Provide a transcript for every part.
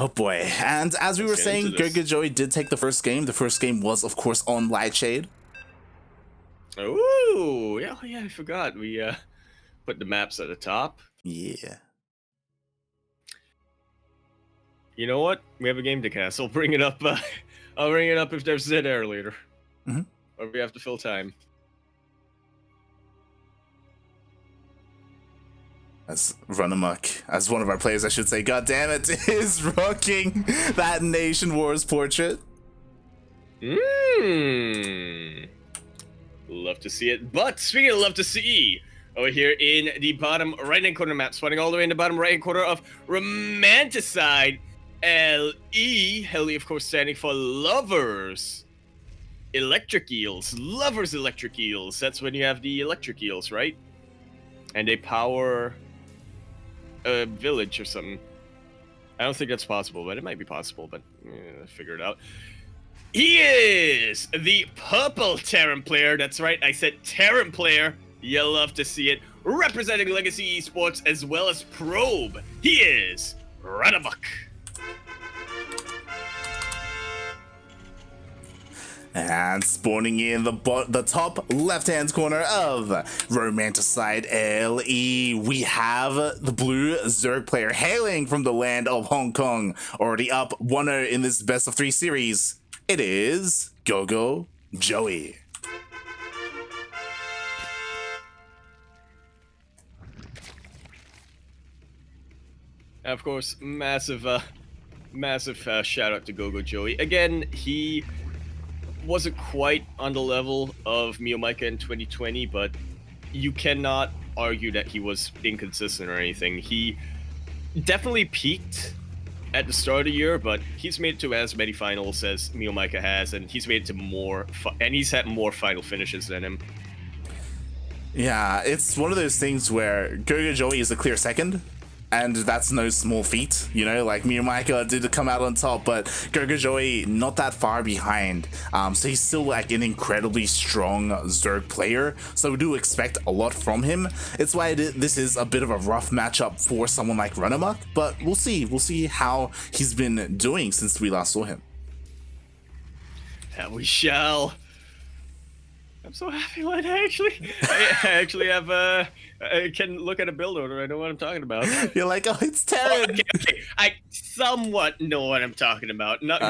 Oh boy. And as we were saying, GogojOey did take the first game. The first game was, of course, on Lightshade. Ooh, yeah, I forgot. We put the maps at the top. Yeah. You know what? We have a game to cast. I'll bring it up. I'll bring it up if there's dead air later. Or we have to fill time. As RunaMoK, as one of our players, I should say, god damn it, is rocking that Nation Wars portrait. Love to see it. But speaking of love to see, over here in the bottom right-hand corner map, spawning all the way in the bottom right-hand corner of Romanticide, LE, Heli, of course, standing for Lovers Electric Eels. Lovers Electric Eels. That's when you have the electric eels, right? And they power a village or something. I don't think that's possible, but it might be possible, but figure it out. He is the purple Terran player. That's right, I said Terran player. You'll love to see it. Representing Legacy Esports as well as Probe. He is RunaMoK. And spawning in the top left-hand corner of Romanticide LE, we have the blue Zerg player hailing from the land of Hong Kong. Already up 1-0 in this best of 3 series. It is GogojOey. Of course, massive shout out to GogojOey. Again, he wasn't quite on the level of ZvT in 2020, but you cannot argue that he was inconsistent or anything. He definitely peaked at the start of the year, but he's made it to as many finals as ZvT has, and he's made it to more, and he's had more final finishes than him. Yeah, it's one of those things where GogojOey is a clear second. And that's no small feat, you know, like ZvT did come out on top, but GogojOey not that far behind. So he's still like an incredibly strong Zerg player. So we do expect a lot from him. It's why this is a bit of a rough matchup for someone like RunaMoK, but we'll see. We'll see how he's been doing since we last saw him. And we shall. I'm so happy when I actually have I can look at a build order. I know what I'm talking about. You're like, oh, it's Terran. Okay. I somewhat know what I'm talking about. Not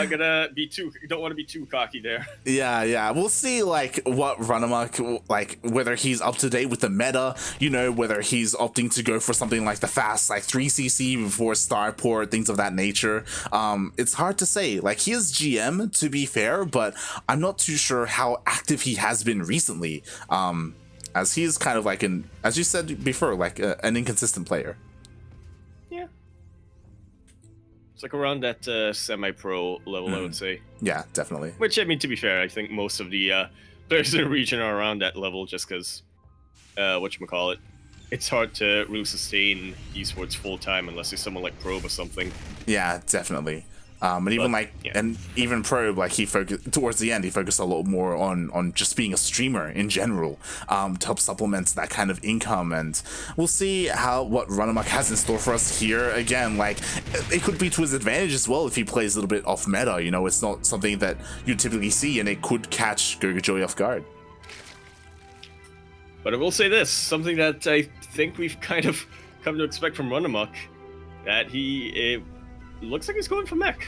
gonna be too. Don't want to be too cocky there. Yeah. We'll see, like, what RunaMoK, like, whether he's up to date with the meta, you know, whether he's opting to go for something like the fast, like 3cc before starport, things of that nature. It's hard to say. Like, he is GM, to be fair, but I'm not too sure how active he has been recently. As he is kind of like as you said before, like an inconsistent player. Yeah. It's like around that semi-pro level, I would say. Yeah, definitely. Which, I mean, to be fair, I think most of the players in the region are around that level just because, whatchamacallit, it's hard to really sustain esports full-time unless you're someone like Probe or something. Yeah, definitely. And even and even Probe, like, he focused towards the end, he focused a lot more on just being a streamer in general, to help supplement that kind of income. And we'll see what RunaMoK has in store for us here. Again, like, it could be to his advantage as well if he plays a little bit off meta. You know, it's not something that you typically see, and it could catch GogojOey off guard. But I will say this, something that I think we've kind of come to expect from RunaMoK, that it looks like he's going for mech.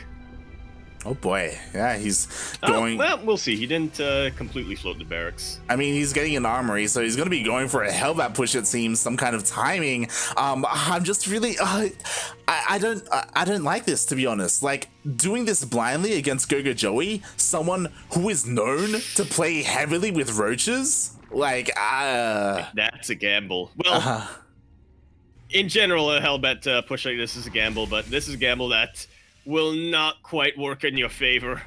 Oh boy, yeah, he's going. Well, we'll see. He didn't completely float the barracks. I mean, he's getting an armory, so he's going to be going for a Hellbat push. It seems, some kind of timing. I'm just really, I don't like this, to be honest. Like, doing this blindly against GogojOey, someone who is known to play heavily with roaches, like, that's a gamble. Well. In general, a Hellbat push like this is a gamble, but this is a gamble that will not quite work in your favor.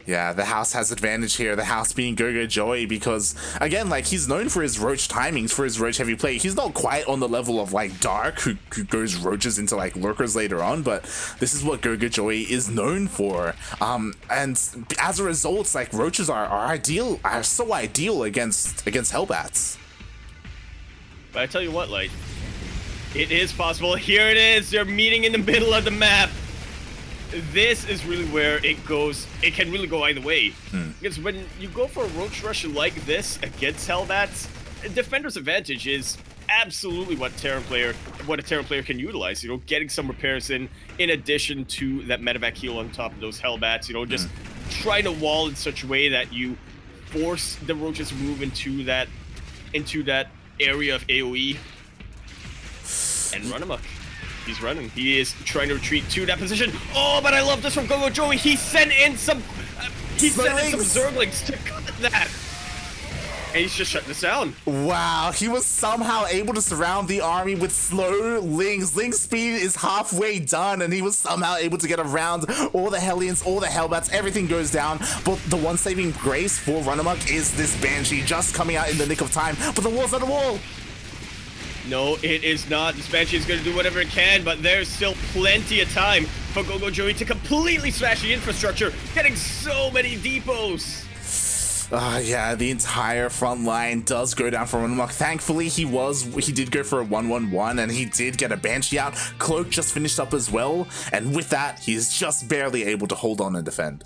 Yeah, the house has advantage here, the house being GogojOey, because, again, like, he's known for his roach timings, for his roach heavy play. He's not quite on the level of, like, Dark, who goes roaches into, like, lurkers later on, but this is what GogojOey is known for. And as a result, like, roaches are so ideal against Hellbats. But I tell you what, like, It is possible. Here it is. They're meeting in the middle of the map. This is really where it goes. It can really go either way. Because when you go for a roach rush like this against Hellbats, Defender's advantage is absolutely what a Terran player can utilize. You know, getting some repairs in addition to that medevac heal on top of those Hellbats. You know, just trying to wall in such a way that you force the roaches to move into that area of AoE. And RunaMoK. He's running. He is trying to retreat to that position. Oh, but I love this from GogojOey. He sent in some Zerglings to cut that. And he's just shutting this down. Wow, he was somehow able to surround the army with slow Lings. Ling's speed is halfway done, and he was somehow able to get around all the Hellions, all the Hellbats, everything goes down. But the one saving grace for RunaMoK is this Banshee just coming out in the nick of time. But the wall's not a wall. No, it is not. This Banshee is going to do whatever it can, but there's still plenty of time for GogojOey to completely smash the infrastructure, getting so many depots. Yeah, the entire front line does go down for RunaMoK. Thankfully, he did go for a 1-1-1, and he did get a Banshee out. Cloak just finished up as well, and with that, he's just barely able to hold on and defend.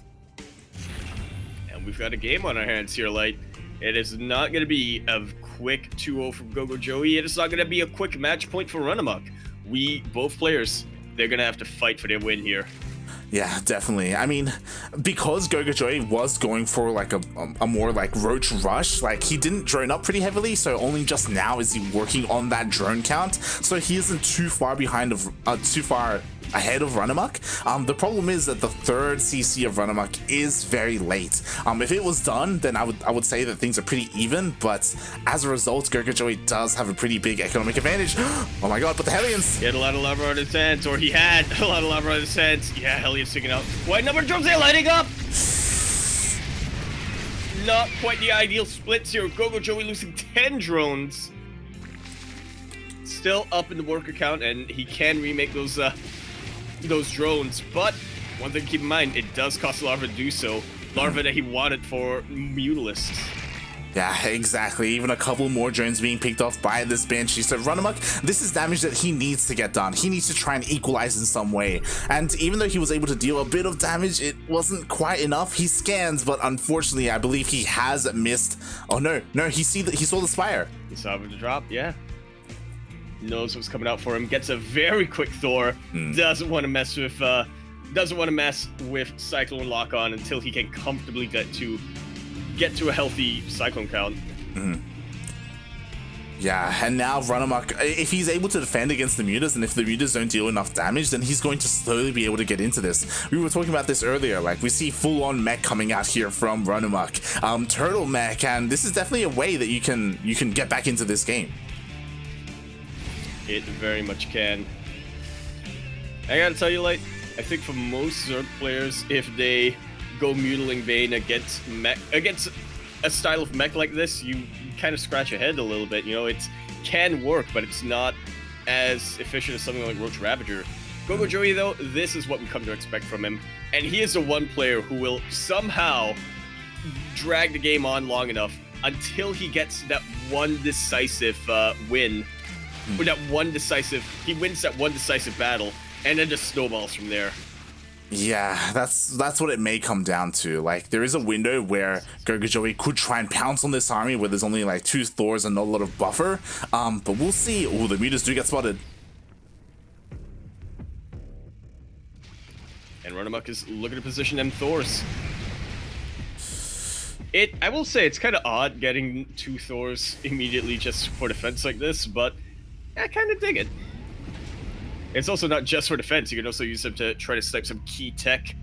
And we've got a game on our hands here, Light. It is not going to be a quick 2-0 from GogojOey. It is not going to be a quick match point for RunaMoK. Both players, they're going to have to fight for their win here. Yeah, definitely. I mean, because GogojOey was going for like a more like roach rush, like he didn't drone up pretty heavily, so only just now is he working on that drone count. So he isn't too far ahead of RunaMoK. The problem is that the third CC of RunaMoK is very late. If it was done, then I would say that things are pretty even, but as a result, GogojOey does have a pretty big economic advantage. Oh my god, but the Hellions! He had a lot of lava on his hands, or he had a lot of lava on his hands. Yeah, Hellions sticking out. Wide number of drones, they're lighting up! Not quite the ideal splits here. GogojOey losing 10 drones. Still up in the worker count, and he can remake those drones, but one thing to keep in mind, it does cost Larva to do so. Larva that he wanted for Mutalisks. Yeah, exactly. Even a couple more drones being picked off by this Banshee. So RunaMoK, this is damage that he needs to get done. He needs to try and equalize in some way. And even though he was able to deal a bit of damage, it wasn't quite enough. He scans, but unfortunately, I believe he has missed. Oh no, he saw the Spire. He saw the drop, yeah. Knows what's coming out for him. Gets a very quick Thor. Doesn't want to mess with Cyclone lock on until he can comfortably get to a healthy Cyclone count. Yeah, and now RunaMoK, if he's able to defend against the Mutas, and if the Mutas don't deal enough damage, then he's going to slowly be able to get into this. We were talking about this earlier, like we see full-on mech coming out here from RunaMoK, turtle mech, and this is definitely a way that you can get back into this game. It very much can. I gotta tell you, like, I think for most Zerg players, if they go Mutiling Bane against a style of mech like this, you kind of scratch your head a little bit. You know, it can work, but it's not as efficient as something like Roach Ravager. GogojOey, though, this is what we come to expect from him, and he is the one player who will somehow drag the game on long enough until he gets that one decisive win. Or he wins that one decisive battle, and then just snowballs from there. Yeah, that's what it may come down to. Like, there is a window where GogojOey could try and pounce on this army where there's only like 2 Thors and not a lot of buffer. But we'll see. Oh, the Mutas do get spotted. And RunaMoK is looking to position them Thors. I will say, it's kind of odd getting 2 Thors immediately just for defense like this, but I kind of dig it. It's also not just for defense. You can also use them to try to snipe some key tech.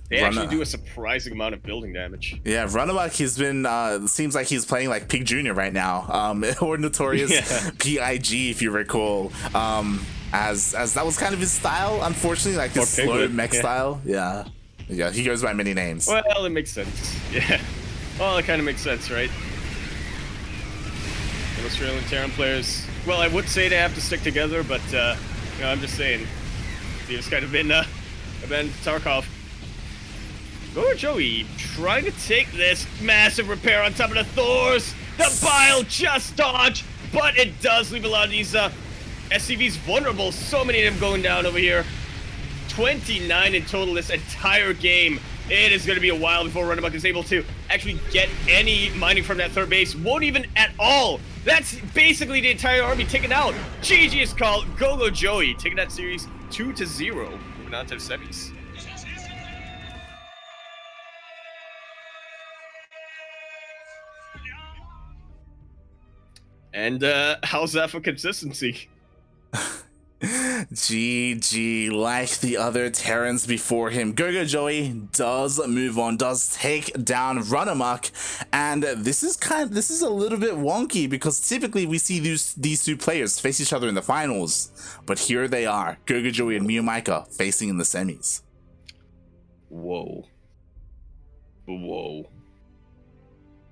They actually do a surprising amount of building damage. Yeah, RunaMoK, he's been, seems like he's playing like Pig Jr. right now. Or Notorious PIG, if you recall. As that was kind of his style, unfortunately, like this slow mech style. Yeah, he goes by many names. Well, it makes sense. Yeah. Well, it kind of makes sense, right? The Australian Terran players, well, I would say they have to stick together, but you know, I'm just saying, it's kind of been Tarkov. GogojOey trying to take this massive repair on top of the Thors. The Bile just dodged, but it does leave a lot of these SCV's vulnerable. So many of them going down over here. 29 in total this entire game. It is going to be a while before RunaMoK is able to actually get any mining from that third base. Won't even at all. That's basically the entire army taken out. GG is called. GogojOey taking that series 2-0. Moving on to the semis. And how's that for consistency? GG, like the other Terrans before him, GogojOey does move on, does take down RunaMoK, and this is a little bit wonky because typically we see these two players face each other in the finals, but here they are, GogojOey and MiaMicah facing in the semis. Whoa.